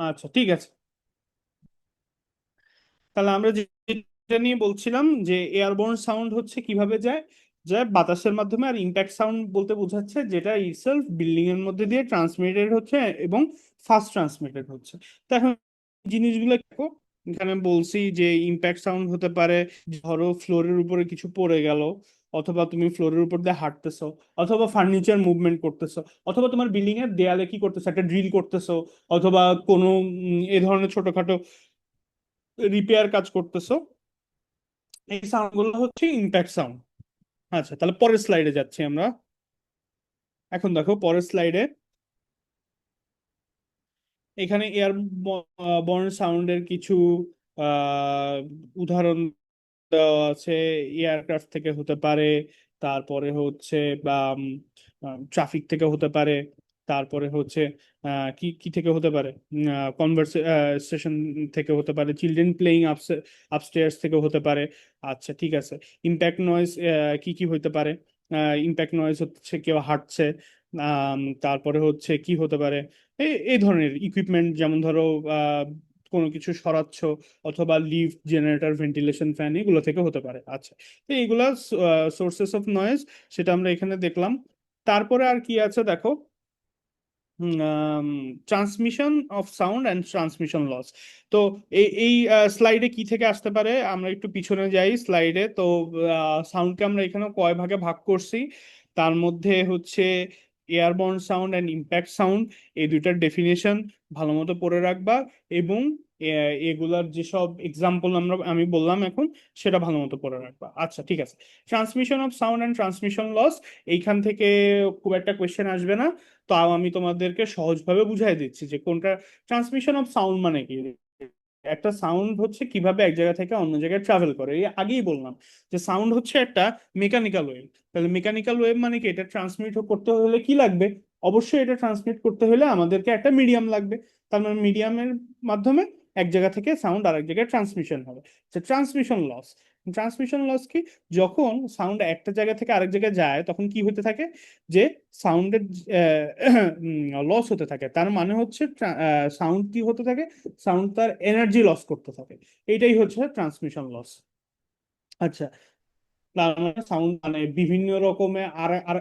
আচ্ছা ঠিক আছে। তাহলে আমরা যেটা নিয়ে বলছিলাম যে এয়ারবোর্ন সাউন্ড হচ্ছে কিভাবে যায়, যায় বাতাসের মাধ্যমে। আর ইম্প্যাক্ট সাউন্ড বলতে বোঝাচ্ছে যেটা ইটসেলফ বিল্ডিং এর মধ্যে দিয়ে ট্রান্সমিটেড হচ্ছে এবং ফাস্ট ট্রান্সমিটেড হচ্ছে। তো এখন জিনিসগুলো দেখো, এখানে বলছি যে ইম্প্যাক্ট সাউন্ড হতে পারে ধরো ফ্লোরের উপরে কিছু পড়ে গেল, অথবা তুমি ফ্লোরের উপর দিয়ে হাঁটতেছো, অথবা ফার্নিচার মুভমেন্ট করতেছো, অথবা তোমার বিল্ডিং এর দেয়ালে কি করতেছো, একটা ড্রিল করতেছো, অথবা কোনো এ ধরনের ছোটখাটো রিপেয়ার কাজ করতেছো। এই সাউন্ড গুলো হচ্ছে ইম্প্যাক্ট সাউন্ড। আচ্ছা, তাহলে পরের স্লাইডে যাচ্ছি আমরা। এখন দেখো পরের স্লাইডে এখানে এয়ার বর্ন সাউন্ডের কিছু আহ দেওয়া আছে। এয়ারক্রাফট থেকে হতে পারে, তারপরে হচ্ছে বা ট্রাফিক থেকে হতে পারে, তারপরে হচ্ছে কি কি থেকে হতে পারে, কনভারসেশন থেকে হতে পারে, চিলড্রেন প্লেইং আপস্টেয়ার্স থেকে হতে পারে। আচ্ছা ঠিক আছে। ইম্প্যাক্ট নয়েজ কি কি হতে পারে? ইম্প্যাক্ট নয়েজ হচ্ছে কেউ হাঁটছে। তারপরে হচ্ছে কি হতে পারে, এই ধরনের ইকুইপমেন্ট, যেমন ধরো কোনো কিছু সরাচ্ছ, অথবা লিফট, জেনারেটর, ভেন্টিলেশন ফ্যান, এগুলো থেকে হতে পারে। আচ্ছা, তো এইগুলা সোর্সেস অফ নয়েজ, সেটা আমরা এখানে দেখলাম। তারপরে আর কি আছে দেখো, transmission of sound and transmission loss. তো এই স্লাইডে কি থেকে আসতে পারে, আমরা একটু পিছনে যাই স্লাইডে। তো সাউন্ডকে আমরা এখানে কয় ভাগে ভাগ করছি, তার মধ্যে হচ্ছে airborne sound and impact sound, এই দুইটার ডেফিনেশন ভালো মতো পড়ে রাখবা। এবং এগুলার যেসব এক্সাম্পল আমি বললাম এখন, সেটা ভালো মতো পড়ে রাখবা। আচ্ছা ঠিক আছে। Transmission of sound and transmission loss, এইখান থেকে খুব একটা কোয়েশ্চেন আসবে না। তাও আমি তোমাদেরকে সহজভাবে বুঝাই দিচ্ছি যে কোনটা। ট্রান্সমিশন অফ সাউন্ড মানে কি, একটা সাউন্ড হচ্ছে কিভাবে এক জায়গা থেকে অন্য জায়গায় ট্রাভেল করে। এই আগেই বললাম যে সাউন্ড হচ্ছে একটা মেকানিক্যাল ওয়েভ। তাহলে মেকানিক্যাল ওয়েভ মানে কি, এটা ট্রান্সমিট করতে হলে কি লাগবে? অবশ্যই এটা ট্রান্সমিট করতে হলে আমাদেরকে একটা মিডিয়াম লাগবে। তার মানে মিডিয়ামের মাধ্যমে এক জায়গা থেকে সাউন্ড আরেক জায়গায় ট্রান্সমিশন হবে। ট্রান্সমিশন লস, ট্রান্সমিশন লস কি, যখন সাউন্ড একটা জায়গা থেকে আরেক জায়গায় যায় তখন কি হতে থাকে, যে সাউন্ডের লস হতে থাকে। তার মানে হচ্ছে সাউন্ড কি হতে থাকে, সাউন্ড তার এনার্জি লস করতে থাকে। এটাই হচ্ছে ট্রান্সমিশন লস। আচ্ছা, তার মানে সাউন্ড মানে বিভিন্ন রকমের আর আর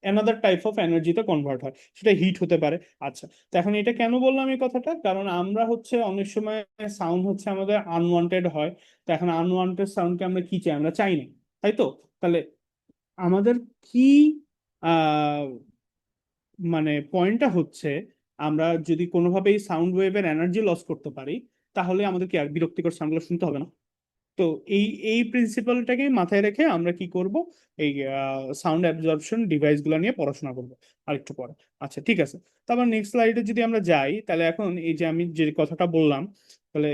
অ্যানাদার টাইপ অফ এনার্জিতে কনভার্ট হয়, সেটা হিট হতে পারে। আচ্ছা, তো এখন এটা কেন বললাম এই কথাটা, কারণ আমরা হচ্ছে অনেক সময় সাউন্ড হচ্ছে আমাদের আনওয়ান্টেড হয়। তো এখন আনওয়ান্টেড সাউন্ডকে আমরা কি চাই, আমরা চাই না, তাই তো? তাহলে আমাদের কি আহ মানে পয়েন্টটা হচ্ছে, আমরা যদি কোনোভাবে এই সাউন্ড ওয়েভের এনার্জি লস করতে পারি, তাহলে আমাদের কি আর বিরক্তিকর সাউন্ডগুলো শুনতে হবে না। তো এই এই প্রিন্সিপালটাকে মাথায় রেখে আমরা কি করব, এই সাউন্ড অ্যাবজর্পশন ডিভাইস গুলো নিয়ে পড়াশোনা করব আরেকটু পরে। আচ্ছা ঠিক আছে। তারপর নেক্সট স্লাইডে যদি আমরা যাই, তাহলে এখন এই যে আমি যে কথাটা বললাম, তাহলে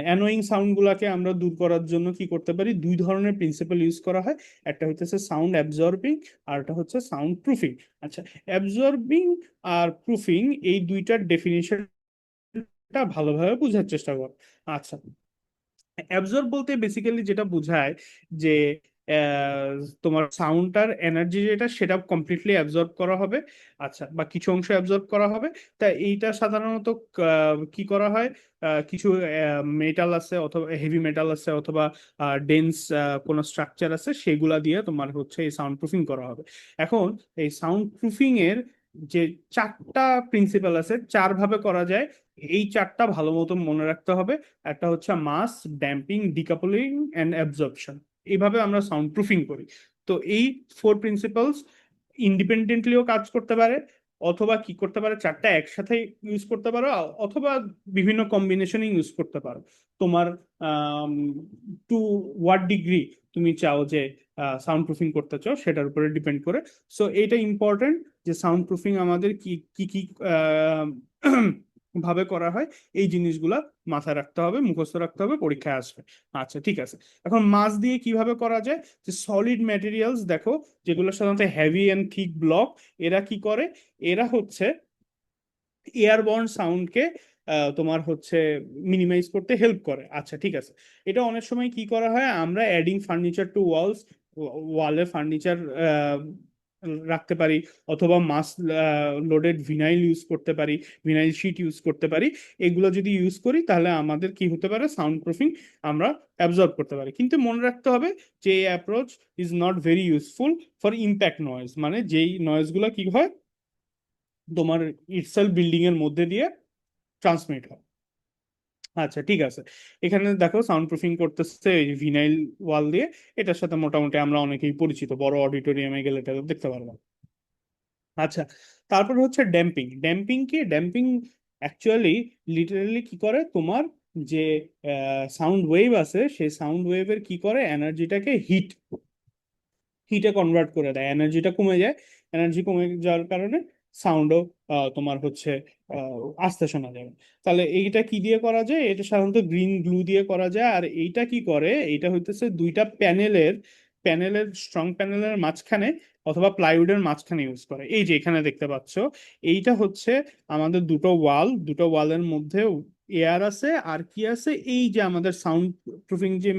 অ্যানোয়িং সাউন্ড গুলাকে আমরা দূর করার জন্য কি করতে পারি, দুই ধরনের প্রিন্সিপাল ইউজ করা হয়। একটা হচ্ছে সাউন্ড অ্যাবজর্বিং, আর একটা হচ্ছে সাউন্ড প্রুফিং। আচ্ছা, অ্যাবজর্বিং আর প্রুফিং, এই দুইটার ডেফিনিশনটা ভালোভাবে বোঝার চেষ্টা কর। আচ্ছা, অ্যাবজর্ব বলতে বেসিক্যালি যেটা বোঝায় যে আহ, তোমার সাউন্ডটার এনার্জি যেটা, সেটা কমপ্লিটলি অ্যাবজর্ব করা হবে। আচ্ছা, বা কিছু অংশ অ্যাবজর্ব করা হবে। তা এইটা সাধারণত কি করা হয়, কিছু মেটাল আছে, অথবা হেভি মেটাল আছে, অথবা ডেন্স কোনো স্ট্রাকচার আছে, সেগুলা দিয়ে তোমার হচ্ছে এই সাউন্ড প্রুফিং করা হবে। এখন এই সাউন্ড প্রুফিং এর যে চারটা প্রিন্সিপাল আছে, চার ভাবে করা যায়। এই চারটা ভালো মতো মনে রাখতে হবে। একটা হচ্ছে মাস, ড্যাম্পিং, ডিকাপলিং অ্যান্ড অ্যাবজর্পশন। এইভাবে আমরা সাউন্ড প্রুফিং করি। তো এই ফোর প্রিন্সিপালস ইন্ডিপেন্ডেন্টলিও কাজ করতে পারে, অথবা কি করতে পারে, চারটা একসাথে ইউজ করতে পারো, অথবা বিভিন্ন কম্বিনেশনে ইউজ করতে পারো। তোমার টু হোয়াট ডিগ্রি তুমি চাও যে সাউন্ড প্রুফিং করতে চাও, সেটার উপরে ডিপেন্ড করে। সো এটা ইম্পর্টেন্ট যে সাউন্ড প্রুফিং আমাদের কি কি কি ভাবে করা হয়, এই জিনিসগুলা মাথায় রাখতে হবে, মুখস্থ রাখতে হবে, পরীক্ষায় আসবে। আচ্ছা ঠিক আছে। এখন মাস দিয়ে কিভাবে করা যায়, যে সলিড ম্যাটেরিয়ালস দেখো, যেগুলো সাধারণত হেভি এন্ড থিক ব্লক, এরা কি করে, এরা হচ্ছে এয়ারবর্ন সাউন্ডকে তোমার হচ্ছে মিনিমাইজ করতে হেল্প করে। আচ্ছা ঠিক আছে। এটা অনেক সময় কি করা হয়, আমরা অ্যাডিং ফার্নিচার টু ওয়ালস, ওয়ালে ফার্নিচার রাখতে পারি, অথবা মাস লোডেড ভিনাইল ইউজ করতে পারি, ভিনাইল শিট ইউজ করতে পারি। এগুলো যদি ইউজ করি তাহলে আমাদের কি হতে পারে, সাউন্ড প্রুফিং আমরা অ্যাবজর্ব করতে পারি। কিন্তু মনে রাখতে হবে যে এই approach is not very useful for impact noise, মানে যেই নয়েজগুলো কি হয় তোমার ইটসেলফ বিল্ডিং এর মধ্যে দিয়ে ট্রান্সমিট হয়। আচ্ছা ঠিক আছে, এখানে দেখো সাউন্ড প্রুফিং করতেছে এই ভিনাইল ওয়াল দিয়ে। এটার সাথে মোটামুটি আমরা অনেকেই পরিচিত, বড় অডিটোরিয়ামে গেলে এটা দেখতে পারবো। আচ্ছা, তারপর হচ্ছে ড্যাম্পিং। ড্যাম্পিং কি? ড্যাম্পিং অ্যাকচুয়ালি লিটারালি কি করে, তোমার যে সাউন্ড ওয়েভ আছে সেই সাউন্ড ওয়েভের কি করে, এনার্জিটাকে হিটে কনভার্ট করে দেয়, এনার্জিটা কমে যায়। এনার্জি কমে যাওয়ার কারণে সাউন্ডও তোমার হচ্ছে আস্তে শোনা যাবে। তাহলে এইটা কি দিয়ে করা যায়? এটা সাধারণত গ্রিন গ্লু দিয়ে করা যায়। আর এইটা কি করে, এইটা হইতেছে দুইটা প্যানেলের স্ট্রং প্যানেলের মাঝখানে অথবা প্লাইউডের মাঝখানে ইউজ করে। এই যে এখানে দেখতে পাচ্ছ, এইটা হচ্ছে আমাদের দুটো ওয়ালের মধ্যে এয়ার আছে, আর কি আছে, এই যে আমাদের সাউন্ড প্রুফিং যে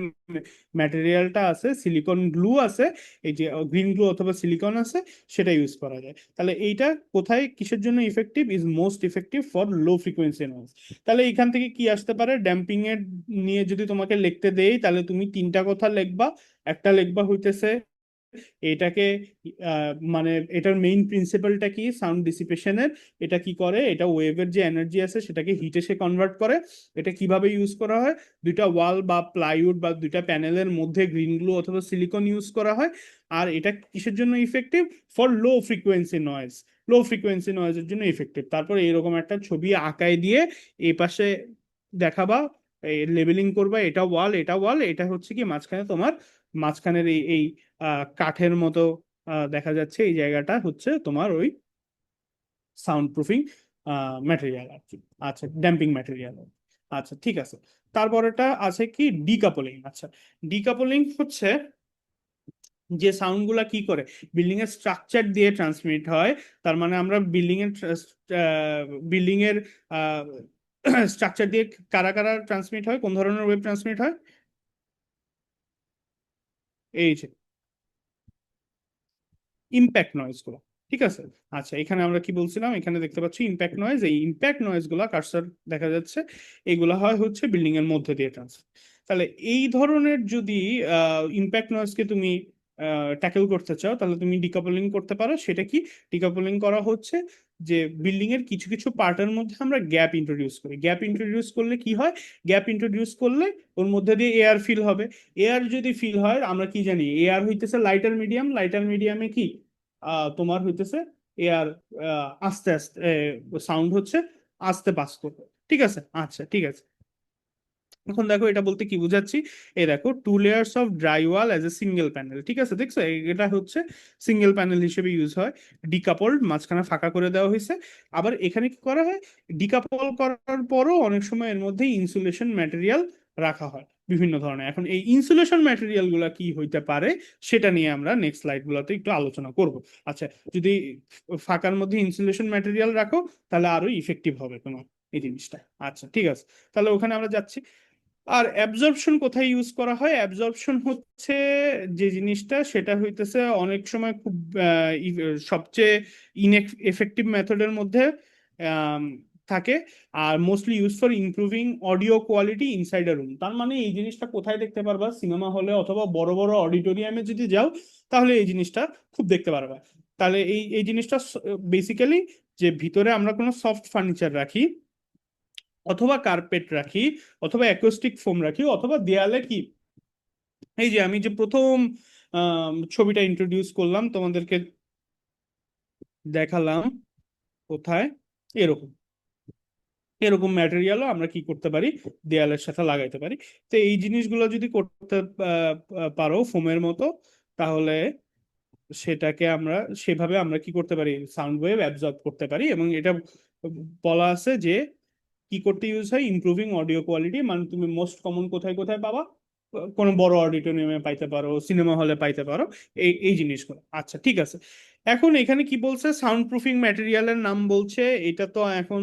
ম্যাটেরিয়ালটা আছে, সিলিকন গ্লু আছে, এই যে গ্রিন গ্লু অথবা সিলিকন আছে, সেটা ইউজ করা যায়। তাহলে এইটা কোথায় কিসের জন্য effective? Is most effective for low frequency noise. তাহলে এখান থেকে কি আসতে পারে, ড্যাম্পিং এর নিয়ে যদি তোমাকে লিখতে দেই তাহলে তুমি তিনটা কথা লিখবা। একটা লিখবা হইতেছে এটাকে মানে এটার মেইন প্রিন্সিপালটা কি সাউন্ড ডিসিপেশনের, এটা কি করে, এটা ওয়েভের যে এনার্জি আছে সেটাকে হিটে সে কনভার্ট করে। এটা কিভাবে ইউজ করা হয়, দুইটা ওয়াল বা প্লাইউড বা দুইটা প্যানেলের মধ্যে গ্রিন গ্লু অথবা সিলিকন ইউজ করা হয়। আর এটা কিসের জন্য effective? For low frequency noise, low frequency নয়েজের জন্য ইফেক্টিভ। তারপর এইরকম একটা ছবি আঁকায় দিয়ে এই পাশে দেখাবা, লেবেলিং করবা, এটা ওয়াল, এটা ওয়াল, এটা হচ্ছে কি মাঝখানে তোমার, মাঝখানের এই এই কাঠের মতো দেখা যাচ্ছে, এই জায়গাটা হচ্ছে তোমার ওই সাউন্ড প্রুফিং ম্যাটেরিয়াল আর কি। আচ্ছা, ড্যাম্পিং ম্যাটেরিয়াল। আচ্ছা ঠিক আছে, তারপরেটা আছে কি ডিকাপলিং। আচ্ছা, ডিকাপলিং হচ্ছে যে সাউন্ড গুলা কি করে, বিল্ডিং এর স্ট্রাকচার দিয়ে ট্রান্সমিট হয়। তার মানে আমরা বিল্ডিং এর স্ট্রাকচার দিয়ে কারা কারা ট্রান্সমিট হয়, কোন ধরনের ওয়েভ ট্রান্সমিট হয়? এই যে ইম্প্যাক্ট নয়েজ গুলো, ঠিক আছে। আচ্ছা, এখানে আমরা কি বলছিলাম, এখানে দেখতে পাচ্ছি ইম্প্যাক্ট নয়েজ। এই ইম্প্যাক্ট নয়েজ গুলা কার্সর দেখা যাচ্ছে, এগুলা হয় হচ্ছে বিল্ডিং এর মধ্যে দিয়ে ট্রান্সফার। তাহলে এই ধরনের যদি ইম্প্যাক্ট নয়েজকে তুমি ট্যাকেল করতে চাও তাহলে তুমি ডিকাপলিং করতে পারো। সেটা কি? ডিকাপলিং করা হচ্ছে যে বিল্ডিং এর কিছু কিছু পার্টের মধ্যে আমরা গ্যাপ ইন্ট্রোডিউস করি। গ্যাপ ইন্ট্রোডিউস করলে কি হয়, গ্যাপ ইন্ট্রোডিউস করলে ওর মধ্যে দিয়ে এয়ার ফিল হবে। এয়ার যদি ফিল হয়, আমরা কি জানি, এয়ার হইতেছে লাইটার মিডিয়াম, লাইটার মিডিয়ামে কি তোমার হইতেছে এয়ার আস্তে আস্তে সাউন্ড হচ্ছে আস্তে পাস করবে, ঠিক আছে। আচ্ছা ঠিক আছে, এখন দেখো এটা বলতে কি বুঝাচ্ছি। এই দেখো, 2 layers of dry wall as a single panel, ঠিক আছে, দেখছো এটা হচ্ছে সিঙ্গেল প্যানেল হিসেবে ইউজ হয়। ডিকাপলড, মাঝখানে ফাঁকা করে দেওয়া হয়েছে। আবার এখানে কি করা হয়, ডিকাপল করার পরও অনেক সময় এর মধ্যে ইনসুলেশন ম্যাটেরিয়াল রাখা হয় বিভিন্ন ধরনের। এখন এই ইনসুলেশন ম্যাটেরিয়াল গুলা কি হইতে পারে সেটা নিয়ে আমরা নেক্সট স্লাইড গুলোতে একটু আলোচনা করব। আচ্ছা, যদি ফাঁকার মধ্যে ইনসুলেশন ম্যাটেরিয়াল রাখো তাহলে আরো ইফেক্টিভ হবে তোমার এই জিনিসটা। আচ্ছা ঠিক আছে, তাহলে ওখানে আমরা যাচ্ছি। আর অ্যাবজর্পশন কোথায় ইউজ করা হয়? অ্যাবজর্পশন হচ্ছে যে জিনিসটা, সেটা হইতেছে অনেক সময় খুব সবচেয়ে এফেক্টিভ মেথডের মধ্যে আম, থাকে। আর mostly use for improving audio quality inside a room. তার মানে এই জিনিসটা কোথায় দেখতে পারবা, সিনেমা হলে অথবা বড় বড় অডিটোরিয়ামে যদি যাও তাহলে এই জিনিসটা খুব দেখতে পারবা। তাহলে এই এই জিনিসটা বেসিক্যালি, যে ভিতরে আমরা কোনো সফট ফার্নিচার রাখি অথবা কার্পেট রাখি অথবা অ্যাকোস্টিক ফোম রাখি অথবা দেয়ালে কি, এই যে আমি যে প্রথম ছবিটা ইন্ট্রোডিউস করলাম তোমাদেরকে দেখালাম, কোথায়, এরকম এরকম ম্যাটেরিয়ালও আমরা কি করতে পারি, দেয়ালের সাথে লাগাইতে পারি। তো এই জিনিসগুলো যদি করতে পারো ফোমের মতো, তাহলে সেটাকে আমরা সেভাবে আমরা কি করতে পারি, সাউন্ড ওয়েভ অ্যাবজর্ব করতে পারি। এবং এটা বলা আছে যে কি করতে ইউজ হয়, ইমপ্রুভিং অডিও কোয়ালিটি। মানে তুমি মোস্ট কমন কোথায় কোথায় পাবা, কোনো বড় অডিটোরিয়ামে পাইতে পারো, সিনেমা হলে পাইতে পারো, এই জিনিসগুলো। আচ্ছা ঠিক আছে। এখন এখানে কি বলছে, সাউন্ড প্রুফিং ম্যাটেরিয়ালের নাম বলছে। এটা তো এখন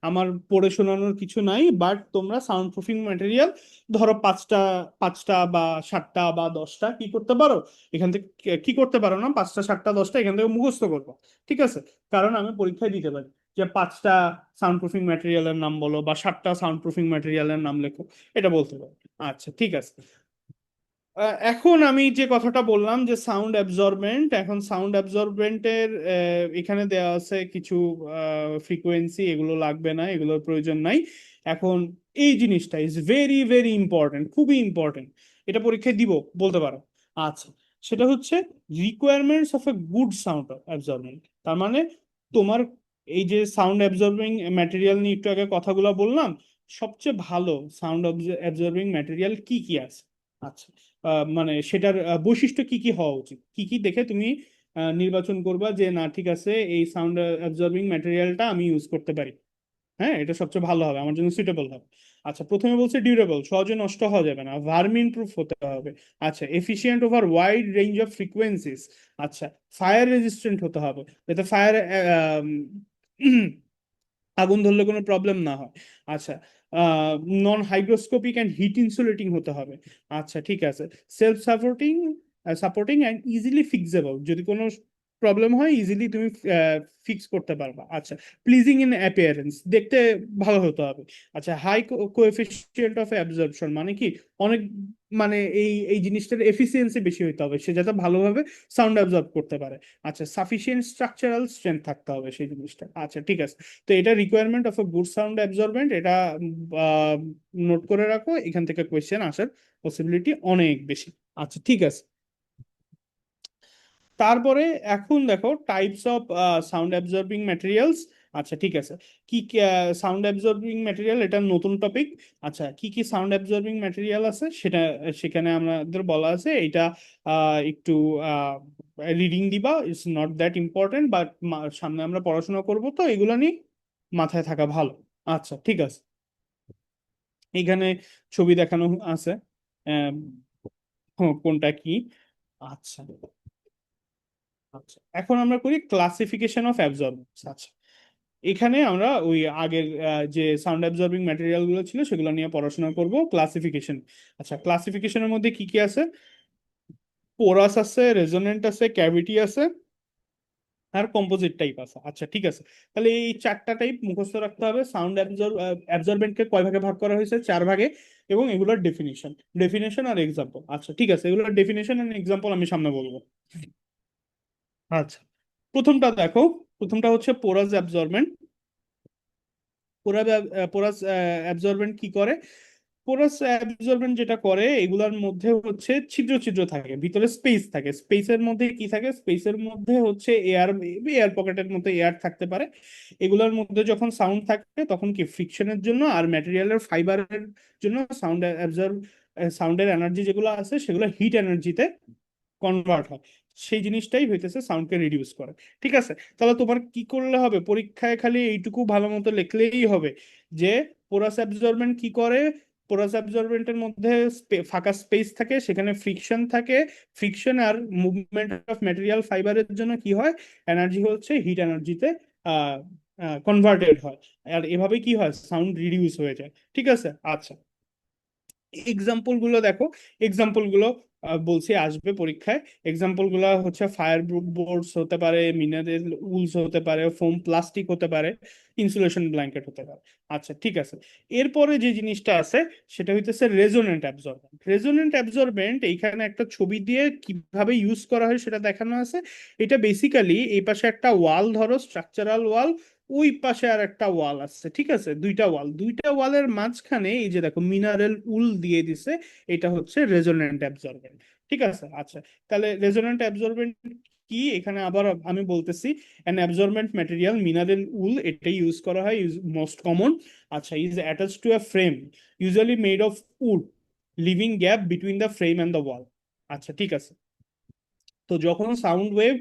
আমার পড়ে শোনানোর কিছু নাই, বাট তোমরা সাউন্ড প্রুফিং ম্যাটেরিয়াল ধরো পাঁচটা, বা সাতটা বা দশটা কি করতে পারো এখান থেকে, কি করতে পারো না, পাঁচটা সাতটা দশটা এখান থেকে মুখস্থ করবো। ঠিক আছে, কারণ আমি পরীক্ষায় দিতে পারি যে পাঁচটা সাউন্ড প্রুফিং ম্যাটেরিয়ালের নাম বলো বা সাতটা সাউন্ড প্রুফিং ম্যাটেরিয়ালের নাম লেখো, এটা বলতে পারো। আচ্ছা ঠিক আছে। এখন আমি যে কথাটা বললাম যে সাউন্ড অ্যাবজর্বেন্ট, এখন সাউন্ড অ্যাবজর্বেন্টের এখানে দেওয়া আছে কিছু ফ্রিকোয়েন্সি, এগুলো লাগবে না, এগুলোর প্রয়োজন নাই। এখন এই জিনিসটা ইজ ভেরি ভেরি ইম্পর্টেন্ট, খুবই ইম্পর্টেন্ট, এটা পরীক্ষায় দিব বলতে পারো। আচ্ছা, সেটা হচ্ছে requirements of a good sound absorbent. তার মানে তোমার এই যে সাউন্ড অ্যাবজর্বিং ম্যাটেরিয়াল নিয়ে একটু আগে কথাগুলো বললাম, সবচেয়ে ভালো সাউন্ড অ্যাবজর্বিং ম্যাটেরিয়াল কি কি আছে। আচ্ছা, মানে সেটার বৈশিষ্ট্য কি কি হওয়া উচিত, কি কি দেখে তুমি নির্বাচন করবা যে না ঠিক আছে এই সাউন্ড অ্যাবজর্বিং ম্যাটেরিয়ালটা আমি ইউজ করতে পারি, হ্যাঁ এটা সবচেয়ে ভালো হবে, আমার জন্য সুইটেবল হবে। আচ্ছা, প্রথমে বলছে ডিউরেবল, সহজে নষ্ট হওয়া যাবে না, ভার্মিন প্রুফ হতে হবে। আচ্ছা, efficient over wide range of frequencies. আচ্ছা, ফায়ার রেজিস্ট্যান্ট হতে হবে, যাতে ফায়ার আগুন ধরলে কোনো প্রবলেম না হয়। আচ্ছা, নন হাইগ্রোস্কোপিক অ্যান্ড হিট ইনসুলেটিং হতে হবে। আচ্ছা ঠিক আছে, self supporting, supporting and easily fixable, যদি কোনো প্রবলেম হয় ইজিলি তুমি ফিক্স করতে পারবা। আচ্ছা, প্লিজিং ইন অ্যাপিয়ারেন্স, দেখতে ভালো হতে হবে। আচ্ছা, হাই কোএফিসিয়েন্ট অফ অ্যাবজর্পশন, মানে কি অনেক, মানে এই জিনিসটার এফিসিয়েন্সি বেশি হতে হবে, সে যাতে ভালোভাবে সাউন্ড অ্যাবজর্ব করতে পারে। আচ্ছা, সাফিসিয়েন্ট স্ট্রাকচারাল স্ট্রেংথ থাকতে হবে সেই জিনিসটা। আচ্ছা ঠিক আছে, তো এটা requirement of a good sound absorbent, এটা নোট করে রাখো, এখান থেকে কোয়েশ্চেন আসার পসিবিলিটি অনেক বেশি। আচ্ছা ঠিক আছে। তারপরে এখন দেখো types of sound absorbing materials. আচ্ছা ঠিক আছে, কি সাউন্ড অ্যাবজর্বিং ম্যাটেরিয়াল, এটা নতুন টপিক। আচ্ছা, কি কি সাউন্ড অ্যাবজর্বিং ম্যাটেরিয়াল আছে সেটা সেখানে আমাদের বলা আছে, এটা একটু রিডিং দিবা, it's not that important, but সামনে আমরা পড়াশোনা করব তো এগুলো নিয়ে মাথায় থাকা ভালো। আচ্ছা ঠিক আছে, এখানে ছবি দেখানো আছে, আহ, কোনটা কি। আচ্ছা আচ্ছা, এখন আমরা করি ক্লাসিফিকেশন অফ অ্যাবজর্বেন্স। আচ্ছা, এখানে আমরা ওই আগের যে সাউন্ড অ্যাবজর্বিং ম্যাটেরিয়াল গুলো ছিল সেগুলো নিয়ে পড়াশোনা করব, ক্লাসিফিকেশন। আচ্ছা, ক্লাসিফিকেশনের মধ্যে কি কি আছে, পোরাস আছে, রেজোনেন্ট আছে, ক্যাভিটি আছে, আর কম্পোজিট টাইপ আছে। আচ্ছা ঠিক আছে, তাহলে এই চারটা টাইপ মুখস্থ রাখতে হবে। সাউন্ড অ্যাবজর্বেন্টকে কয় ভাগে ভাগ করা হয়েছে, চার ভাগে, এবং এগুলোর ডেফিনিশন, আর এক্সাম্পল। আচ্ছা ঠিক আছে, এগুলোর ডেফিনেশন এন্ড এক্সাম্পল আমি সামনে বলবো। আচ্ছা, প্রথমটা দেখো, প্রথমটা হচ্ছে পোরাস অ্যাবজর্বেন্ট। পোরা পোরাস অ্যাবজর্বেন্ট কি করে, পোরাস অ্যাবজর্বেন্ট যেটা করে এগুলার মধ্যে হচ্ছে ছিদ্র ছিদ্র থাকে, ভিতরে স্পেস থাকে, স্পেসের মধ্যে কি থাকে, স্পেসের মধ্যে হচ্ছে এয়ার, এয়ার পকেটের মধ্যে এয়ার থাকতে পারে। এগুলোর মধ্যে যখন সাউন্ড থাকে তখন কি ফ্রিকশনের জন্য আর ম্যাটেরিয়ালের ফাইবারের জন্য সাউন্ড অ্যাবজর্ব, সাউন্ডের এনার্জি যেগুলো আছে সেগুলো হিট এনার্জিতে কনভার্ট হয়, সেই জিনিসটাই হইতেছে সাউন্ডকে রিডিউস করে। ঠিক আছে, তাহলে তোমার কি করলে হবে, পরীক্ষায় খালি এইটুকু ভালো মতো লিখলেই হবে যে পোরাস অ্যাবজর্বেন্ট কি করে। পোরাস অ্যাবজর্বেন্টের মধ্যে ফাঁকা স্পেস থাকে, সেখানে ফ্রিকশন থাকে, ফ্রিকশন আর মুভমেন্ট অফ ম্যাটেরিয়াল ফাইবারের জন্য কি হয়, এনার্জি হচ্ছে হিট এনার্জিতে কনভার্টেড হয়, আর এভাবে কি হয়, সাউন্ড রিডিউস হয়ে যায়। ঠিক আছে। আচ্ছা, এক্সাম্পল গুলো দেখো, এক্সাম্পল গুলো বলছি আসবে পরীক্ষায়। এক্সাম্পল গুলো হচ্ছে ফায়ার বোর্ডস হতে পারে, মিনারেল উলস হতে পারে, ফোম প্লাস্টিক হতে পারে, ইনসুলেশন ব্ল্যাঙ্কেট হতে পারে। আচ্ছা ঠিক আছে, এরপরে যে জিনিসটা আছে সেটা হইতেছে রেজোনেন্ট অ্যাবজর্বেন্ট। রেজোনেন্ট অ্যাবজর্বেন্ট এইখানে একটা ছবি দিয়ে কিভাবে ইউজ করা হয় সেটা দেখানো আছে। এটা বেসিক্যালি এই পাশে একটা ওয়াল ধরো, স্ট্রাকচারাল ওয়াল, ওই পাশে আর একটা ওয়াল আছে, ঠিক আছে, দুইটা ওয়াল, দুইটা ওয়ালের মাঝখানে এই যে দেখো মিনারেল উল দিয়ে দিছে, এটা হচ্ছে রেজোনেন্ট অ্যাবজর্বেন্ট। ঠিক আছে। আচ্ছা, তাহলে রেজোনেন্ট অ্যাবজর্বেন্ট কি, এখানে আবার আমি বলতেছি, an absorbent material mineral wool, এটাই ইউজ করা হয়, মোস্ট কমন। আচ্ছা, is attach to a frame usually made of wood, leaving gap between the frame and the wall. আচ্ছা ঠিক আছে, তো যখন সাউন্ড ওয়েভ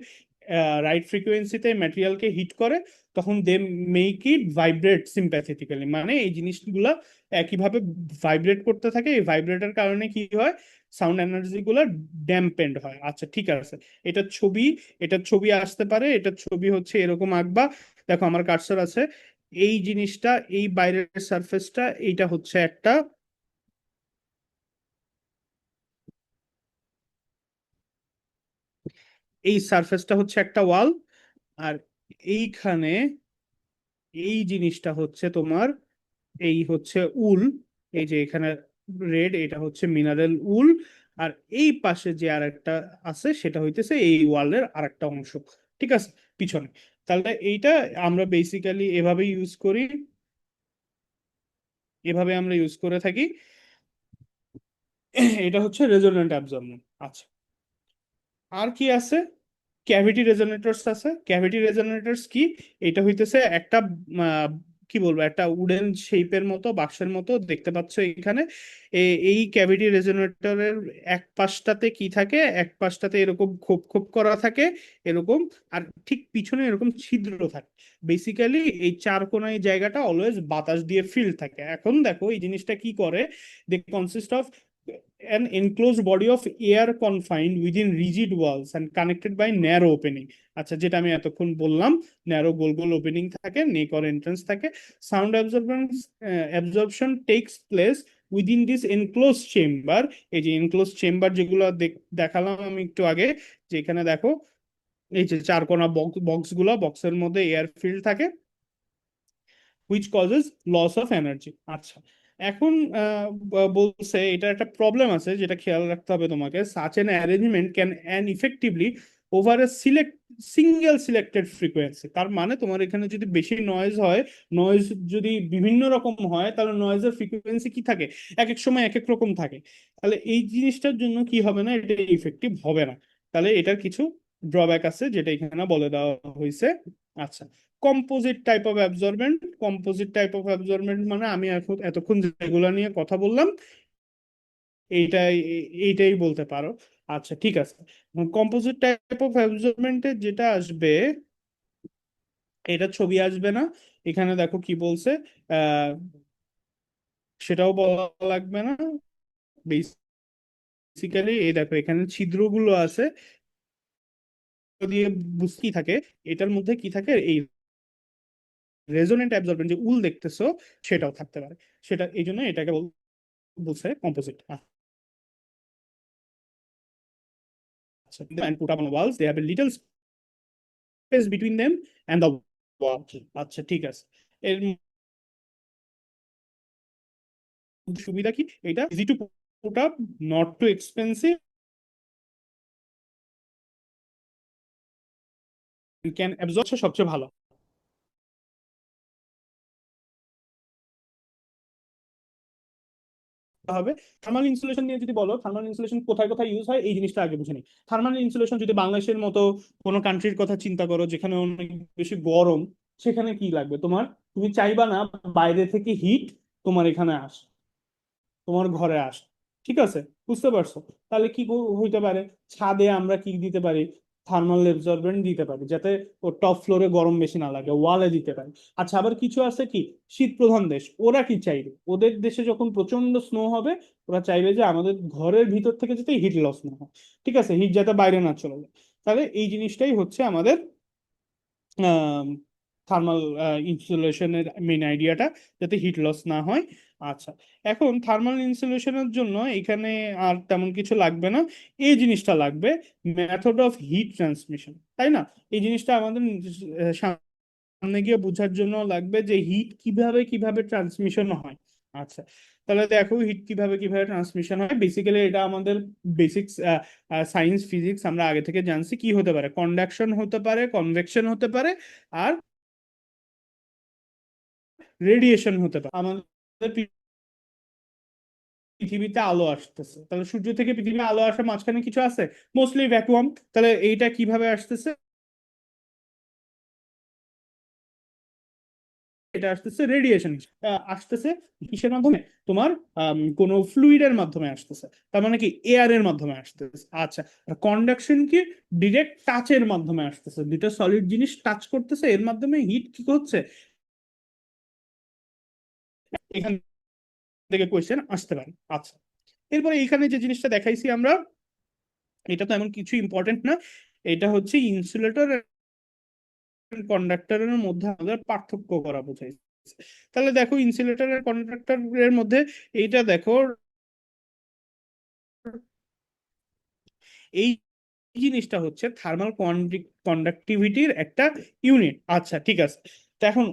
রাইট ফ্রিকোয়েন্সিতে ম্যাটেরিয়ালকে হিট করে, তখন দে মেক ইট ভাইব্রেট সিম্প্যাথেটিক্যালি, মানে এই জিনিসগুলা একইভাবে ভাইব্রেট করতে থাকে। এই ভাইব্রেটের কারণে কি হয়, সাউন্ড এনার্জি গুলা ড্যাম্পেন্ড হয়। আচ্ছা ঠিক আছে, এটার ছবি, এটার ছবি আসতে পারে, এটার ছবি হচ্ছে এরকম আঁকবা। দেখো আমার কার্সর আছে, এই জিনিসটা, এই বাইরের সারফেসটা, এইটা হচ্ছে একটা, এই সারফেসটা হচ্ছে একটা ওয়াল, আর এইখানে এই জিনিসটা হচ্ছে তোমার, এই হচ্ছে উল, এই যে এখানে রেড, এটা হচ্ছে মিনারেল উল। আর এই পাশে যে আর একটা আছে সেটা হইতেছে এই ওয়ালের আর একটা অংশ, ঠিক আছে, পিছনে। তাহলে এইটা আমরা বেসিক্যালি এভাবে ইউজ করি, এভাবে আমরা ইউজ করে থাকি। এটা হচ্ছে রেজোনেন্ট অ্যাবজর্বমেন্ট। আচ্ছা, আর কি আছে, ক্যাভিটি রেজোনেটরস আছে। ক্যাভিটি রেজোনেটরস কি, এটা হইতেছে একটা আহ, কি বলবো, একটা উডেন শেপের মতো, বাক্সের মতো দেখতে পাচ্ছ এখানে। এই ক্যাভিটি রেজোনেটরের এক পাশটাতে কি থাকে, এক পাশটাতে এরকম খোপ খোপ করা থাকে এরকম, আর ঠিক পিছনে এরকম ছিদ্র থাকে। বেসিক্যালি এই চার কোনায় জায়গাটা অলওয়েজ বাতাস দিয়ে ফিল থাকে। এখন দেখো এই জিনিসটা কি করে, they consist of an enclosed body of air confined within rigid walls and connected by narrow opening। আচ্ছা, যেটা আমি এতক্ষণ বললাম, ন্যারো গোল গোল ওপেনিং থাকে, নেক অর এন্ট্রান্স থাকে। Sound absorption takes place within this enclose chamber. এই যে এনক্লোজ চেম্বার যেগুলো দেখালাম আমি একটু আগে, যে এখানে দেখো এই যে চার কোনা বক্স গুলো, বক্সের মধ্যে এয়ার ফিল্ড থাকে, which causes loss of energy. আচ্ছা, এখন বলছে এটা একটা প্রবলেম আছে যেটা খেয়াল রাখতে হবে তোমাকে। Such N arrangement can an effectively over a single selected frequency. তার মানে তোমার এখানে যদি বেশি নয়েজ হয়, নয়েজ যদি বিভিন্ন রকম হয়, তাহলে নয়েজের ফ্রিকোয়েন্সি কি থাকে, এক এক সময় এক এক রকম থাকে। তাহলে এই জিনিসটার জন্য কি হবে না, এটা ইফেক্টিভ হবে না। তাহলে এটার কিছু ড্রব্যাক আছে যেটা এখানে বলে দেওয়া হয়েছে। আচ্ছা, composite type of absorbent. Composite type of absorbent মানে আমি এখন এতক্ষণ যেগুলো নিয়ে কথা বললাম এইটাই, এইটাই বলতে পারো। আচ্ছা ঠিক আছে, কম্পোজিট টাইপ অফ অ্যাবজর্বমেন্টে যেটা আসবে, এটা ছবি আসবে না। এখানে দেখো কি বলছে, আহ সেটাও বলা লাগবে না। বেসিক্যালি এই দেখো এখানে ছিদ্রগুলো আছে, দিয়ে বুঝতেই থাকে এটার মধ্যে কি থাকে, এই রেজোনেন্ট অ্যাবজর্বেন্ট যে উল দেখতেছো সেটাও থাকতে পারে। সেটা এই জন্য এটাকে বলছে কম্পোজিট। আচ্ছা, and put up on walls they have a little space between them and the wall। আচ্ছা ঠিক আছে, এর মধ্যে সুবিধা কি, এটা easy to put up, not too expensive, can absorb সবচেয়ে ভালো হবে। থার্মাল ইনসুলেশন নিয়ে যদি বলো, থার্মাল ইনসুলেশন কোথায় কোথায় ইউজ হয় এই জিনিসটা আগে বুঝে নিই। থার্মাল ইনসুলেশন যদি বাংলাদেশের মতো কোনো কান্ট্রির কথা চিন্তা করো যেখানে অনেক বেশি গরম, সেখানে কি লাগবে তোমার, তুমি চাইবা না বাইরে থেকে হিট তোমার এখানে আস, তোমার ঘরে আস, ঠিক আছে, বুঝতে পারছো। তাহলে কি হইতে পারে, ছাদে আমরা কি দিতে পারি, থার্মাল অ্যাবজর্বেন্ট দিতে পারি, যাতে ও টপ ফ্লোরে গরম বেশি না লাগে, ওয়ালে দিতে পারি। আচ্ছা, আবার কিছু আছে কি, শীত প্রধান দেশ, ওরা কি চাইবে, ওদের দেশে যখন প্রচন্ড স্নো হবে, ওরা চাইবে যে আমাদের ঘরের ভিতর থেকে যাতে হিট লস না হয়, ঠিক আছে, হিট যাতে বাইরে না চলে যায়। তাহলে এই জিনিসটাই হচ্ছে আমাদের থার্মাল ইনসুলেশনের মেইন আইডিয়াটা, যাতে হিট লস না হয়। আচ্ছা, এখন থার্মাল ইনসুলেশনের জন্য এখানে আর তেমন কিছু লাগবে না, এই জিনিসটা লাগবে, মেথড অফ হিট ট্রান্সমিশন, তাই না? এই জিনিসটা আমাদের সামনে গিয়ে বোঝার জন্য লাগবে যে হিট কিভাবে কিভাবে ট্রান্সমিশন হয়। আচ্ছা, তাহলে দেখো হিট কিভাবে কিভাবে ট্রান্সমিশন হয়। বেসিক্যালি এটা আমাদের বেসিক্স সায়েন্স ফিজিক্স আমরা আগে থেকে জানছি। কি হতে পারে, কন্ডাকশন হতে পারে, কনভেকশন হতে পারে, আর রেডিয়েশন হতে পারে। আমাদের পৃথিবীতে আলো আসতেছে, তাহলে সূর্য থেকে পৃথিবীতে আলো আসা মাঝখানে কিছু আছে, মোস্টলি ভ্যাকুয়াম। তাহলে এইটা কিভাবে আসতেছে, এটা আসতেছে রেডিয়েশন, আসতেছে কিসের মাধ্যমে, তোমার কোনো ফ্লুইডের মাধ্যমে আসতেছে, তার মানে কি এয়ার এর মাধ্যমে আসতেছে। আচ্ছা, আর কন্ডাকশন কি, ডিরেক্ট টাচের মাধ্যমে আসতেছে, দুটো সলিড জিনিস টাচ করতেছে, এর মাধ্যমে হিট কি হচ্ছে, এখান থেকে কোয়েশ্চেন আসতে পারে। আচ্ছা, এরপরে এখানে যে জিনিসটা দেখাইছি আমরা, এটা তো এমন কিছু ইম্পর্টেন্ট না, এটা হচ্ছে ইনসুলেটর কন্ডাক্টরের মধ্যে আমাদের পার্থক্য করা বোঝাইছে। তাহলে দেখো ইনসুলেটর আর কন্ডাক্টরের মধ্যে এইটা দেখো, এই জিনিসটা হচ্ছে থার্মাল কন্ডাক্টিভিটির একটা ইউনিট। আচ্ছা ঠিক আছে, তো এখন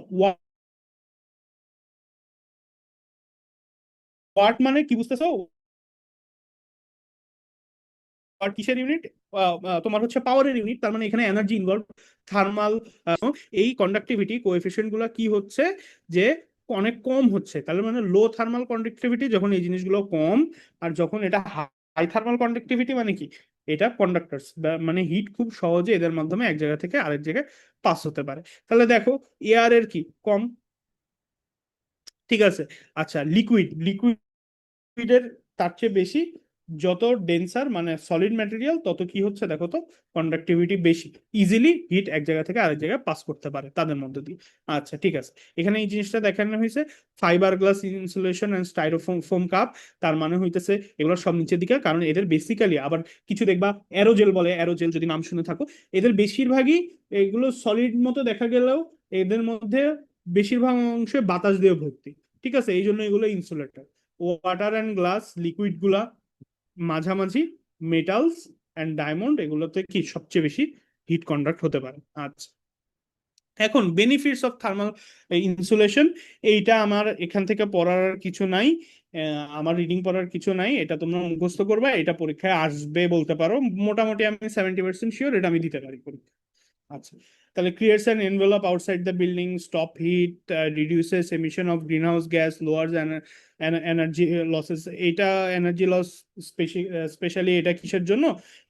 ওয়াট মানে কি বুঝতেছো, আর কিসের ইউনিট, তোমার হচ্ছে পাওয়ারের ইউনিট, তার মানে এখানে এনার্জি ইনভলভ, থার্মাল, এই কন্ডাক্টিভিটি কোএফিসিয়েন্ট গুলা কি হচ্ছে, যে অনেক কম হচ্ছে, তাহলে মানে লো থার্মাল কন্ডাক্টিভিটি যখন এই জিনিসগুলো কম, আর যখন এটা হাই থার্মাল কন্ডাক্টিভিটি মানে কি, এটা কন্ডাক্টরস মানে হিট খুব সহজে এদের মাধ্যমে এক জায়গা থেকে আরেক জায়গায় পাস হতে পারে। তাহলে দেখো এয়ারের কি কম, ঠিক আছে। আচ্ছা লিকুইডের তার চেয়ে বেশি, যত ডেন্সার মানে সলিড ম্যাটেরিয়াল তত কি হচ্ছে দেখো তো, কন্ডাক্টিভিটি বেশি, ইজিলি হিট এক জায়গা থেকে আরেক জায়গায় পাস করতে পারে তাদের মধ্যে দিয়ে। আচ্ছা ঠিক আছে, এখানে এই জিনিসটা দেখানো হয়েছে fibre glass insulation and styrofoam foam cup, তার মানে হইতেছে এগুলো সব নিচের দিকে, কারণ এদের বেসিক্যালি আবার কিছু দেখবা অ্যারোজেল বলে, অ্যারোজেল যদি নাম শুনে থাকো, এদের বেশিরভাগই এগুলো সলিড মতো দেখা গেলেও এদের মধ্যে বেশিরভাগ অংশে বাতাস দিয়ে ভর্তি, ঠিক আছে, এই জন্য এগুলো insulator. Water and glass liquid গুলা মাঝামাঝি, মেটালস অ্যান্ড ডায়মন্ড এগুলোতে কি সবচেয়ে বেশি হিট কন্ডাক্ট হতে পারে। আচ্ছা, এখন বেনিফিটস অফ থার্মাল ইনসুলেশন, এইটা আমার এখান থেকে পড়ার কিছু নাই, আমার রিডিং পড়ার কিছু নাই, এটা তোমরা মুখস্থ করবে, এটা পরীক্ষায় আসবে বলতে পারো, মোটামুটি আমি 70% শিওর এটা আমি দিতে পারি পরীক্ষায়। আচ্ছা, তাহলে creates an envelope outside the building, stop heat, reduces emission of greenhouse gas, lowers energy losses। এটা এনার্জি লস স্পেশালি এটা কিসের জন্য,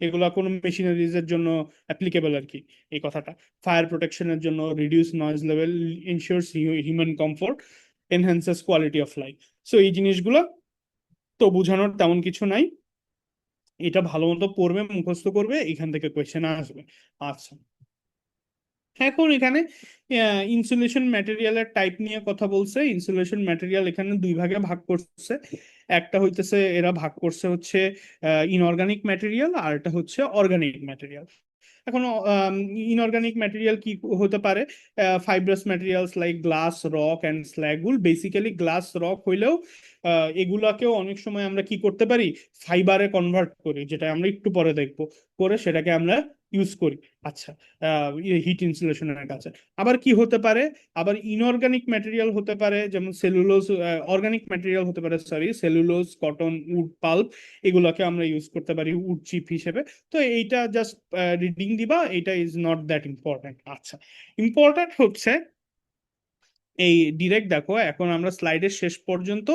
এগুলা কোনো মেশিনারিজ এর জন্য অ্যাপ্লিকেবল আর কি এই কথাটা। ফায়ার প্রোটেকশনের জন্য, reduce noise level, ensures human comfort, enhances quality of life. So এই জিনিসগুলো তো বোঝানোর তেমন কিছু নাই, এটা ভালো মতো পড়বে মুখস্থ করবে, এখান থেকে কোয়েশ্চেন আসবে। আচ্ছা, এখন এখানে ইনসুলেশন ম্যাটেরিয়ালের টাইপ নিয়ে কথা বলছে। ইনসুলেশন ম্যাটেরিয়াল এখানে দুই ভাগে ভাগ করছে, একটা হইতেছে এরা ভাগ করছে হচ্ছে ইনঅর্গানিক ম্যাটেরিয়াল, আর একটা হচ্ছে অর্গানিক ম্যাটেরিয়াল। এখন ইনঅর্গানিক ম্যাটেরিয়াল কি হতে পারে, fibrous materials like glass, rock and slag wool. Basically glass rock হইলেও এগুলাকেও অনেক সময় আমরা কি করতে পারি, ফাইবারে কনভার্ট করি, যেটা আমরা একটু পরে দেখবো, করে সেটাকে আমরা ইউজ করি। আচ্ছা, হিট ইনসুলেশনের কাছে আবার কি হতে পারে, আবার ইনঅর্গানিক ম্যাটেরিয়াল হতে পারে, যেমন সেলুলোজ, অর্গানিক ম্যাটেরিয়াল হতে পারে sorry, cellulose, cotton, wood pulp, এগুলোকে আমরা ইউজ করতে পারি উড চিপ হিসেবে। তো এইটা জাস্ট রিডিং দিবা, এটা ইজ নট দ্যাট ইম্পর্টেন্ট। আচ্ছা, ইম্পর্টেন্ট হচ্ছে এই ডিরেক্ট দেখো, এখন আমরা স্লাইডের শেষ পর্যন্ত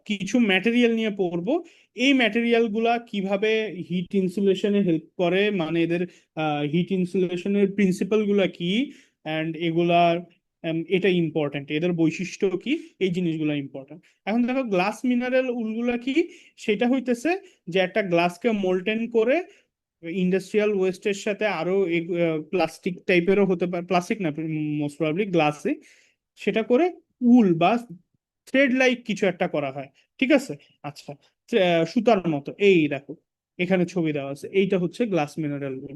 কিছু ম্যাটেরিয়াল নিয়ে পড়বো, এই ম্যাটেরিয়াল গুলা কিভাবে হিট ইনসুলেশনে হেল্প করে, মানে এদের হিট ইনসুলেশনের প্রিন্সিপাল গুলা কি, অ্যান্ড এগুলার এটা ইম্পর্টেন্ট, এদের বৈশিষ্ট্য কি, এই জিনিসগুলো ইম্পর্টেন্ট। এখন দেখো গ্লাস মিনারেল উলগুলা কি, সেটা হইতেছে যে একটা গ্লাসকে মোল্টেন করে ইন্ডাস্ট্রিয়াল ওয়েস্টের সাথে আরো প্লাস্টিক টাইপেরও হতে পারে, প্লাস্টিক না মোস্ট প্রবাবলি গ্লাসে, সেটা করে উল বা থ্রেড লাইক কিছু একটা করা হয়, ঠিক আছে। আচ্ছা, সুতার মতো, এই দেখো এখানে ছবি দেওয়া আছে, এইটা হচ্ছে গ্লাস মিনারেল উল।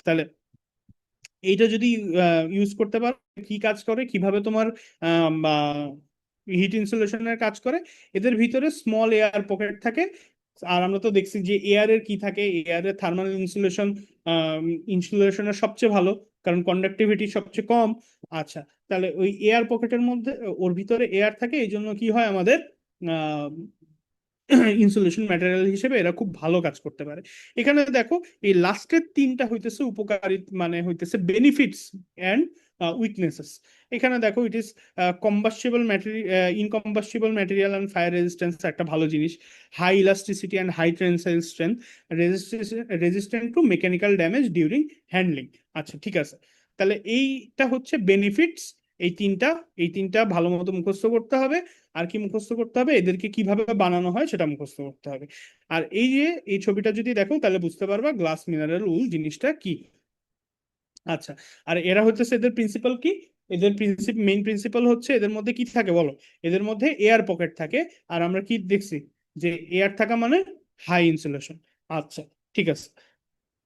তাহলে এইটা যদি ইউজ করতে পারো, কি কাজ করে, কিভাবে তোমার হিট ইনসুলেশনের কাজ করে, এদের ভিতরে স্মল এয়ার পকেট থাকে, আর আমরা তো দেখছি যে এয়ারের কি থাকে, এয়ারের থার্মাল ইনসুলেশন ইনসুলেশনের সবচেয়ে ভালো, কারণ কন্ডাক্টিভিটি সবচেয়ে কম। আচ্ছা, তাহলে ওই এয়ার পকেটের মধ্যে ওর ভিতরে এয়ার থাকে, এই জন্য কি হয় আমাদের ইনসুলেশন ম্যাটেরিয়াল হিসেবে এরা খুব ভালো কাজ করতে পারে। এখানে দেখো এই লাস্টের তিনটা হইতেছে উপকারী, মানে হইতেছে বেনিফিটস এন্ড উইকনেসেস। এখানে দেখো it is combustible material, incombustible material and fire resistance একটা ভালো জিনিস, high elasticity and high tensile strength, resistant to mechanical damage during handling. আচ্ছা ঠিক আছে, তাহলে এইটা হচ্ছে বেনিফিটস, এই তিনটা এই তিনটা ভালো মতো মুখস্থ করতে হবে। আর কি মুখস্থ করতে হবে? এদেরকে কিভাবে বানানো হয় সেটা মুখস্থ করতে হবে। আর এই যে এই ছবিটা যদি দেখো তাহলে বুঝতে পারবা গ্লাস মিনারেল উল জিনিসটা কি। আচ্ছা, আর এরা হচ্ছে এদের প্রিন্সিপাল কি? এদের মেইন প্রিন্সিপাল হচ্ছে এদের মধ্যে কি থাকে বলো? এদের মধ্যে এয়ার পকেট থাকে। আর আমরা কি দেখছি? যে এয়ার থাকা মানে হাই ইনসুলেশন। আচ্ছা, ঠিক আছে।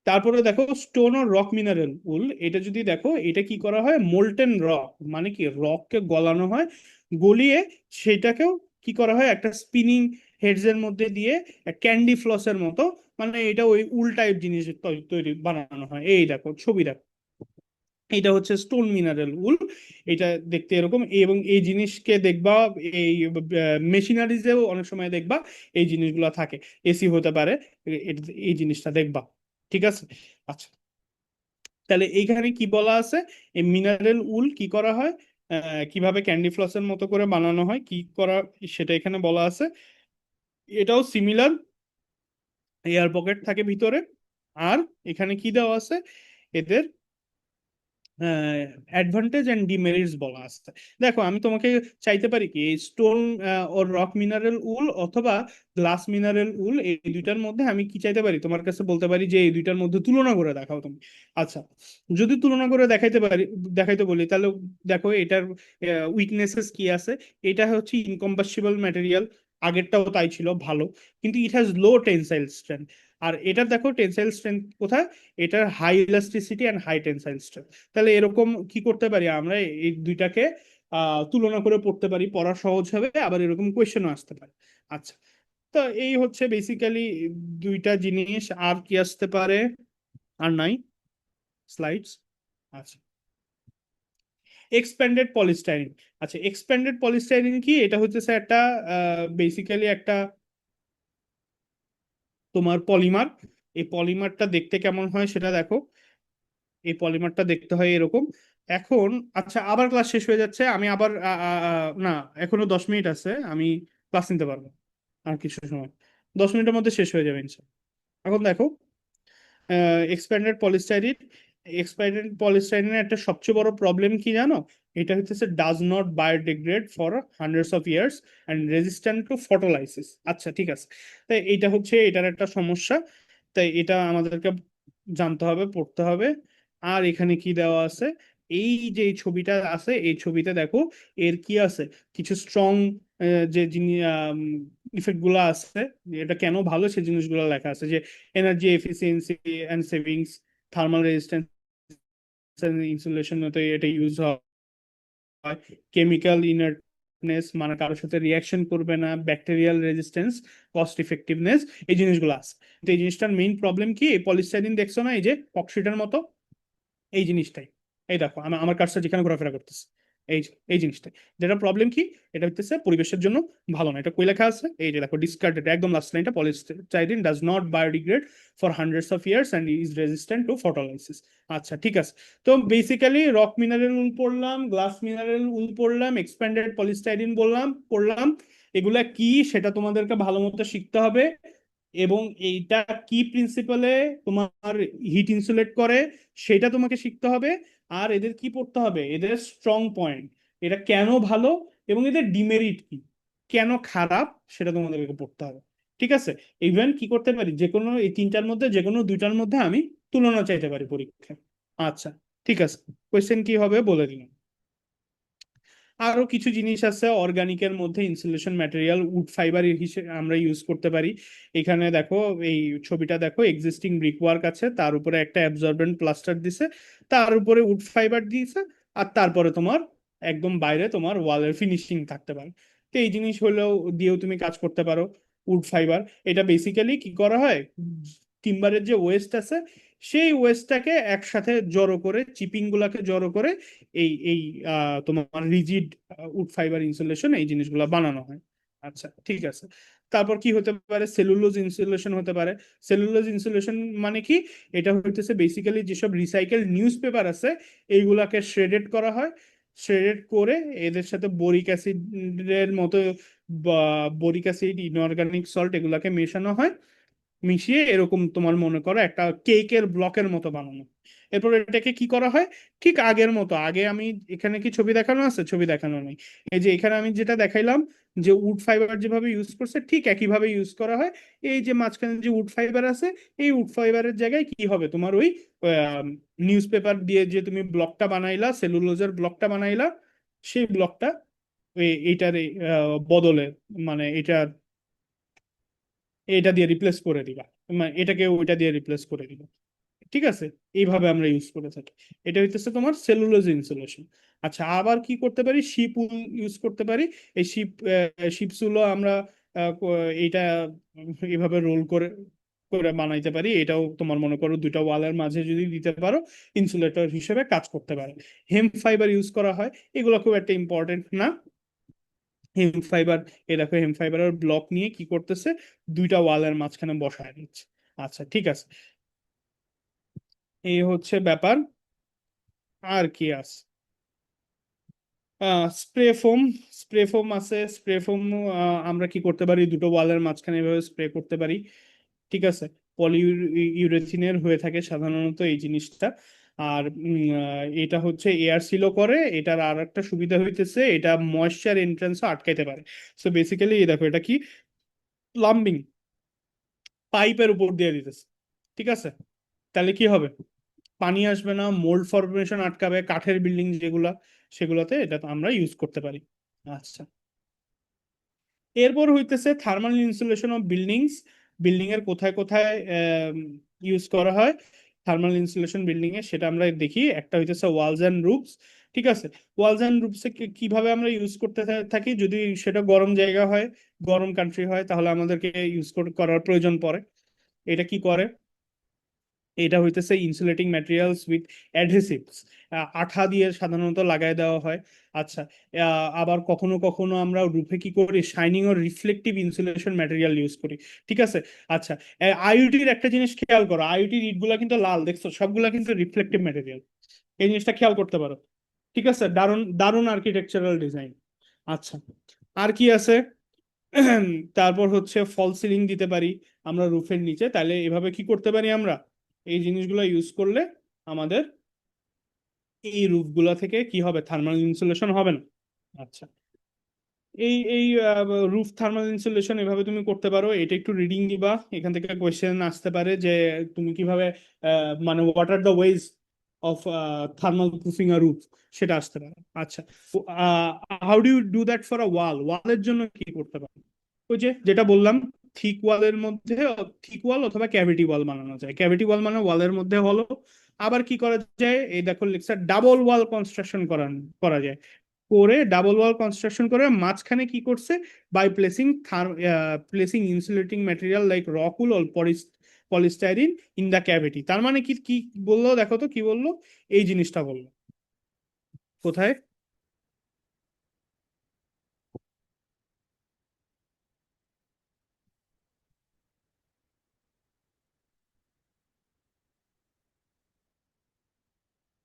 তারপরে দেখো স্টোন ও রক মিনারেল উল, এটা যদি দেখো এটা কি করা হয়, মোল্টেন রক মানে কি রককে গলানো হয়, গলিয়ে সেটাকেও কি করা হয় একটা স্পিনিং হেডস এর মধ্যে দিয়ে ক্যান্ডি ফ্লসের মতো, মানে এটা ওই উল টাইপ জিনিস তৈরি বানানো হয়। এই দেখো ছবি দেখো, এটা হচ্ছে স্টোন মিনারেল উল। এটা দেখতে এরকম, এবং এই জিনিসকে দেখবা এই মেশিনারিজেও অনেক সময় দেখবা এই জিনিসগুলো থাকে। এসি হতে পারে, এই জিনিসটা দেখবা। ঠিক আছে। আচ্ছা, তাহলে এইখানে কি বলা আছে? এই মিনারেল উল কি করা হয়, কিভাবে ক্যান্ডি ফ্লসের মতো করে বানানো হয়, কি করা, সেটা এখানে বলা আছে। এটাও সিমিলার, এয়ার পকেট থাকে ভিতরে। আর এখানে কি দেওয়া আছে, এদের অ্যাডভান্টেজ এন্ড ডিমেরিটস বলা আছে। দেখো আমি তোমাকে চাইতে পারি কি এই স্টোন ও রক মিনারেল উল অথবা গ্লাস মিনারেল উল, এই দুইটার মধ্যে আমি কি চাইতে পারি, তোমার কাছে বলতে পারি যে এই দুইটার মধ্যে তুলনা করে দেখাও তুমি। আচ্ছা, যদি তুলনা করে দেখাইতে পারি, দেখাইতে বলি, তাহলে দেখো এটার উইকনেসেস কি আছে। এটা হচ্ছে ইনকম্পাসিবল ম্যাটেরিয়াল, আগেরটাও তাই ছিল ভালো, কিন্তু it has low tensile strength. আর এটা দেখো টেনসাইল স্ট্রেংথ কোথায়, এটার high elasticity and high tensile strength. তাহলে এরকম কি করতে পারি আমরা, এই দুইটাকে তুলনা করে পড়তে পারি, পড়া সহজ হবে, আবার এরকম কোয়েশ্চেনও আসতে পারে। আচ্ছা, তো এই হচ্ছে বেসিক্যালি দুইটা জিনিস। আর কি আসতে পারে? আর নাই স্লাইডস। আচ্ছা, এক্সপ্যান্ডেড পলিস্টাইরিন। আচ্ছা, এক্সপ্যান্ডেড পলিস্টাইরিন কি? এটা হচ্ছে স্যার একটা বেসিক্যালি একটা তোমার পলিমার। এই পলিমারটা দেখতে কেমন হয় সেটা দেখো। এই পলিমারটা দেখতে হয় এরকম। এখন আচ্ছা, আবার ক্লাস শেষ হয়ে যাচ্ছে, আমি আবার না, এখনো 10 মিনিট আছে, আমি ক্লাস নিতে পারবো আর কিছু সময়, 10 মিনিটের মধ্যে শেষ হয়ে যাবে ইনশাল্লাহ। এখন দেখো এক্সপ্যান্ডেড পলিস্টাইরিন, এক্সপ্যান্ডেড পলিস্টাইরিনের একটা সবচেয়ে বড় প্রবলেম কি জানো? এটা হচ্ছে does not biodegrade for hundreds of years and resistant to photolysis. আচ্ছা, ঠিক আছে। তাই এইটা হচ্ছে এটার একটা সমস্যা। তাই এটা আমাদেরকে জানতে হবে, পড়তে হবে। আর এখানে কি দেওয়া আছে, এই যে এই ছবিটা আছে, এই ছবিতে দেখো এর কি আছে, কিছু স্ট্রং যে যিনি ইফেক্ট গুলো আছে, এটা কেন ভালো সেই জিনিসগুলো লেখা আছে, যে energy efficiency and savings, thermal resistance, insulation এটা ইউজ হয়, কেমিক্যাল ইনার্টনেস মানে কারোর সাথে রিয়াকশন করবে না, ব্যাকটেরিয়াল রেজিস্ট্যান্স, কস্ট ইফেক্টিভনেস, এই জিনিসগুলো আছে। তো এই জিনিসটার মেইন প্রবলেম কি, এই পলিস্টাইরিন দেখছো না, এই যে ককশিটের মতো, এই জিনিসটাই। এই দেখো আমার কাজটা যেখানে ঘোরাফেরা করতেছে, এই যে এই জিনিসটাই, যেটা প্রবলেম কি, এটা হচ্ছে পরিবেশের জন্য ভালো না। এটা কই লেখা আছে? এই যে দেখো ডিসকার্ডেড, একদম লাস্ট লাইনটা, polystyrene does not biodegrade for hundreds of years and is resistant to photolysis. আচ্ছা, ঠিক আছে। তো বেসিক্যালি রক মিনারেল উল পড়লাম, গ্লাস মিনারেল উল পড়লাম, এক্সপ্যান্ডেড পলিস্টাইরিন পড়লাম। এগুলা কি সেটা তোমাদেরকে ভালো মতো শিখতে হবে। এবং এইটা কি প্রিন্সিপালে তোমার হিট ইনসুলেট করে সেটা তোমাকে শিখতে হবে। আর এদের কি পড়তে হবে, এদের স্ট্রং পয়েন্ট, এটা কেন ভালো এবং এদের ডিমেরিট কি, কেন খারাপ, সেটা তোমাদেরকে পড়তে হবে। ঠিক আছে। ইভেন কি করতে পারি, যে কোনো এই তিনটার মধ্যে যে কোনো দুইটার মধ্যে আমি তুলনা চাইতে পারি পরীক্ষায়। আচ্ছা, ঠিক আছে। কোয়েশ্চেন কি হবে বলে দিলাম। আরো কিছু জিনিস আছে অর্গানিকের মধ্যে, ইনসুলেশন ম্যাটেরিয়াল উড ফাইবার হিসেবে আমরা ইউজ করতে পারি। এখানে দেখো এই ছবিটা দেখো, এক্সিস্টিং ব্রিক ওয়ার্ক আছে, তার উপরে একটা অ্যাবজর্বেন্ট প্লাস্টার দিছে, তার উপরে উড ফাইবার দিয়েছে, আর তারপরে তোমার একদম বাইরে তোমার ওয়ালের ফিনিশিং থাকতে পারে। তো এই জিনিস হলেও দিয়েও তুমি কাজ করতে পারো। উড ফাইবার, এটা বেসিক্যালি কি করা হয়, টিম্বারের যে ওয়েস্ট আছে সেই ওয়েস্টটাকে একসাথে জড়ো করে, চিপিং গুলাকে জড়ো করে এই এই তোমার রিজিড উড ফাইবার ইনসুলেশন, এই জিনিসগুলো বানানো হয়। আচ্ছা, ঠিক আছে। তারপর কি হতে পারে, সেলুলোজ ইনসুলেশন হতে পারে। সেলুলোজ ইনসুলেশন মানে কি, এটা হইতেছে বেসিক্যালি যেসব রিসাইকেল নিউজ পেপার আছে এইগুলাকে শ্রেডেড করা হয়, শ্রেডেড করে এদের সাথে বোরিক অ্যাসিডের মতো বা বোরিক অ্যাসিড, ইনঅর্গানিক সল্ট, এগুলাকে মেশানো হয়। মিশিয়ে এরকম তোমার মনে করো একটা কেকের ব্লকের মতো বানানো। এরপর এটাকে কি করা হয়, ঠিক আগের মতো, আগে আমি এখানে কি ছবি দেখানো আছে, ছবি দেখানো নেই, এই যে এখানে আমি যেটা দেখাইলাম যে উড ফাইবার যেভাবে ইউজ করছে ঠিক একইভাবে ইউজ করা হয়। এই যে মাঝখানে যে উড ফাইবার আছে, এই উড ফাইবারের জায়গায় কি হবে তোমার ওই নিউজ পেপার দিয়ে যে তুমি ব্লকটা বানাইলা, সেলুলোজের ব্লকটা বানাইলা, সেই ব্লকটা এইটার বদলে, মানে এটা দিয়ে রিপ্লেস করে দিবা, মানে এটাকে ওইটা দিয়ে রিপ্লেস করে দিবা। ঠিক আছে, এইভাবে আমরা ইউজ করে থাকি। এটা হইতেছে তোমার সেলুলোজ ইনসুলেশন। আচ্ছা, আবার কি করতে পারি, শিপ উল ইউজ করতে পারি। এই শিপস গুলো আমরা এইটা এইভাবে রোল করে করে বানাইতে পারি। এটাও তোমার মনে করো দুইটা ওয়ালের মাঝে যদি দিতে পারো, ইনসুলেটর হিসেবে কাজ করতে পারে। হেম্প ফাইবার ইউজ করা হয়, এগুলো খুব একটা ইম্পর্টেন্ট না। হেম ফাইবার, এ দেখো হেম ফাইবারের ব্লক নিয়ে কি করতেছে, দুইটা ওয়ালের মাঝখানে বসায় দিচ্ছে। আচ্ছা ঠিক আছে, এই হচ্ছে ব্যাপার। আর কি আছে, স্প্রে ফোম, স্প্রে ফোম আছে। স্প্রে ফোম আমরা কি করতে পারি, দুটো ওয়ালের মাঝখানে এভাবে স্প্রে করতে পারি। ঠিক আছে, পলি ইউরেথিনের হয়ে থাকে সাধারণত এই জিনিসটা। আর এটা হচ্ছে এয়ার সিলও করে। এটার আর একটা সুবিধা হইতেছে, এটা ময়েশ্চার এন্ট্রান্সও আটকাইতে পারে। সো বেসিক্যালি এই দেখো এটা কি, প্লাম্বিং পাইপের উপর দিয়ে দিতেছে। ঠিক আছে, তাহলে কি হবে, পানি আসবে না, মোল্ড ফরমেশন আটকাবে, কাঠের বিল্ডিং যেগুলা, সেগুলোতে এটা আমরা ইউজ করতে পারি। আচ্ছা, এরপর হইতেছে thermal insulation of buildings. Building এর কোথায় কোথায় ইউজ করা হয় থার্মাল ইনসুলেশন বিল্ডিং এ, সেটা আমরা দেখি। একটা হইতেছে ওয়ালস এন্ড রুফস। ঠিক আছে, ওয়ালস এন্ড রুফস কিভাবে আমরা ইউজ করতে থাকি, যদি সেটা গরম জায়গা হয়, গরম কান্ট্রি হয়, তাহলে আমাদেরকে ইউজ করার প্রয়োজন পড়ে। এটা কি করে, এটা হইতেছে ইনসুলেটিং ম্যাটেরিয়ালস উইথ অ্যাডহেসিভস, আঠা দিয়ে সাধারণত লাগাই দেওয়া হয়। আচ্ছা, আবার কখনো কখনো আমরা রুফে কি করি, শাইনিং ও রিফ্লেকটিভ ইনসুলেশন ম্যাটেরিয়াল ইউজ করি। ঠিক আছে। আচ্ছা, আইওটির একটা জিনিস খেয়াল করো, আইওটির ইটগুলা কিন্তু লাল, দেখছো সবগুলা কিন্তু রিফ্লেকটিভ ম্যাটেরিয়াল, এই জিনিসটা খেয়াল করতে পারো। ঠিক আছে, দারুণ দারুণ আর্কিটেকচারাল ডিজাইন। আচ্ছা, আর কি আছে, তারপর হচ্ছে ফল সিলিং দিতে পারি আমরা রুফের নিচে। তাহলে এভাবে কি করতে পারি আমরা, এই জিনিসগুলো ইউজ করলে আমাদের এই রুফগুলা থেকে কি হবে, থার্মাল ইনসুলেশন হবে না। আচ্ছা, এই রুফ থার্মাল ইনসুলেশন এভাবে তুমি করতে পারো। এটা একটু রিডিং দিবা, এখান থেকে কোয়েশ্চেন আসতে পারে যে তুমি কিভাবে মানে what are the ways of thermal proofing a roof, সেটা আসতে পারে। আচ্ছা, how do you do that for a wall, ওয়ালের জন্য কি করতে পারো, ওই যে যেটা বললাম, থিক ওয়ালের মধ্যে, থিক ওয়াল অথবা ক্যাভিটি ওয়াল বানানো যায়। ক্যাভিটি ওয়াল মানে ওয়ালের মধ্যে হলো। আবার কি করা যায়, এই দেখো লেকচার, ডাবল ওয়াল কনস্ট্রাকশন করা যায়। করে ডাবল ওয়াল কনস্ট্রাকশন করে মাঝখানে কি করছে, by placing insulating material like rock wool or polystyrene in the cavity. তার মানে কি কি বললো, দেখো তো কি বললো, এই জিনিসটা বললো কোথায়,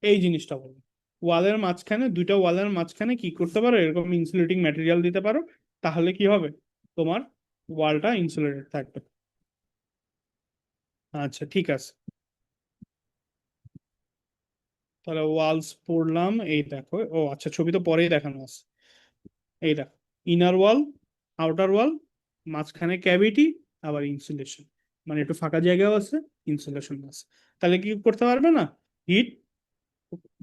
এই জিনিসটা বললো, ওয়ালের মাঝখানে, দুইটা ওয়ালের মাঝখানে কি করতে পারো, এরকম ইনসুলেটিং ম্যাটেরিয়াল দিতে পারো। তাহলে কি হবে, তোমার ওয়ালটা ইনসুলেটেড থাকবে। আচ্ছা ঠিক আছে, তাহলে ওয়ালস পড়লাম। এই দেখো, ও আচ্ছা, ছবি তো পরেই দেখানো আছে। এই দেখো, ইনার ওয়াল, আউটার ওয়াল, মাঝখানে ক্যাভিটি, আবার ইনসুলেশন, মানে একটু ফাঁকা জায়গাও আছে, ইনসুলেশন আছে। তাহলে কি করতে পারবে না, হিট,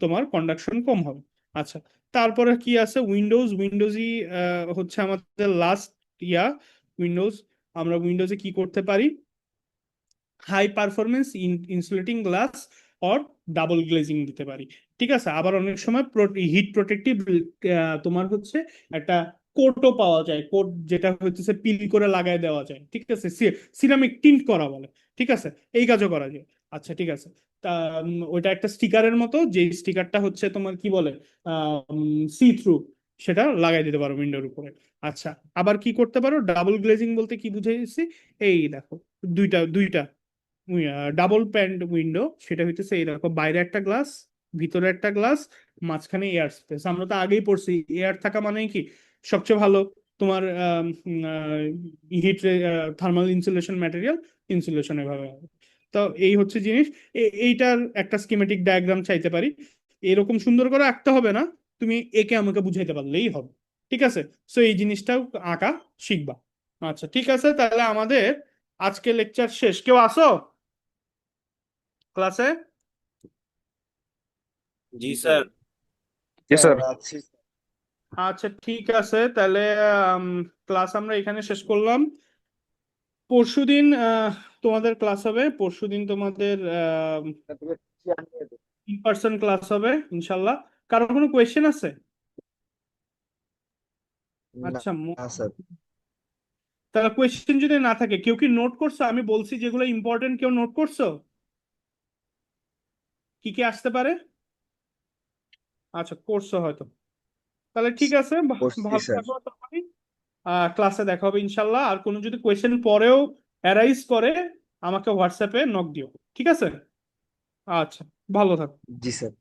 তোমার কন্ডাকশন কম হবে। আচ্ছা, তারপরে কি আছে, উইন্ডোজ। উইন্ডোজই হচ্ছে আমাদের লাস্ট ইয়া, উইন্ডোজ। আমরা উইন্ডোজে কি করতে পারি, high performance insulating glass or double glazing দিতে পারি। ঠিক আছে, আবার অনেক সময় হিট প্রোটেক্টিভ তোমার হচ্ছে একটা কোটও পাওয়া যায়, কোট যেটা হচ্ছে পিল করে লাগাই দেওয়া যায়। ঠিক আছে, সিরামিক টিন্ট করা বলে। ঠিক আছে, এই কাজও করা যায়। আচ্ছা ঠিক আছে, তা ওইটা একটা স্টিকারের মতো, যে স্টিকারটা হচ্ছে তোমার কি বলে, সি থ্রু, সেটা লাগাই দিতে পারো উইন্ডোর উপরে। আচ্ছা, আবার কি করতে পারো, ডাবল গ্লেজিং বলতে কি বুঝাইছি, এই দেখো, দুইটা দুইটা ডাবল প্যান্ড উইন্ডো, সেটা হইতেছে এইরকম, বাইরে একটা গ্লাস, ভিতরে একটা গ্লাস, মাঝখানে এয়ার স্পেস। আমরা তো আগেই পড়ছি, এয়ার থাকা মানে কি সবচেয়ে ভালো, তোমার heat thermal insulation material insulation এভাবে হবে। তো এই হচ্ছে জিনিস। এইটার একটা স্কিমেটিক ডায়াগ্রাম চাইতে পারি, এরকম সুন্দর করে আঁকতে হবে না, তুমি একে আমাকে বুঝাইতে পারলেই হবে। ঠিক আছে, সো এই জিনিসটাও আঁকা শিখবা। আচ্ছা ঠিক আছে, তাহলে আমাদের আজকে লেকচার শেষ। কেউ আসো ক্লাসে? জি স্যার। জি স্যার। আচ্ছা ঠিক আছে, তাহলে ক্লাস আমরা এখানে শেষ করলাম। পরশুদিন তোমাদের ক্লাস হবে, পরশুদিন তোমাদের ইন পার্সন ক্লাস হবে ইনশাল্লাহ। কারো কোনো কোয়েশ্চেন আছে? না আচ্ছা স্যার। তাহলে কোয়েশ্চেন যদি না থাকে, কেউ কি নোট করছো? আমি বলছি যেগুলো ইম্পর্টেন্ট, কেউ নোট করছো? কি কি আসতে পারে? আচ্ছা করছো হয়তো। তাহলে ঠিক আছে, করছি ভালো স্যার। থাকো সবাই। ক্লাসে দেখা হবে ইনশাল্লাহ। আর কোনো যদি কোয়েশ্চেন পরেও অ্যারাইজ করে, আমাকে হোয়াটসঅ্যাপে নক দিও। ঠিক আছে? আচ্ছা, ভালো থাকো। জি স্যার।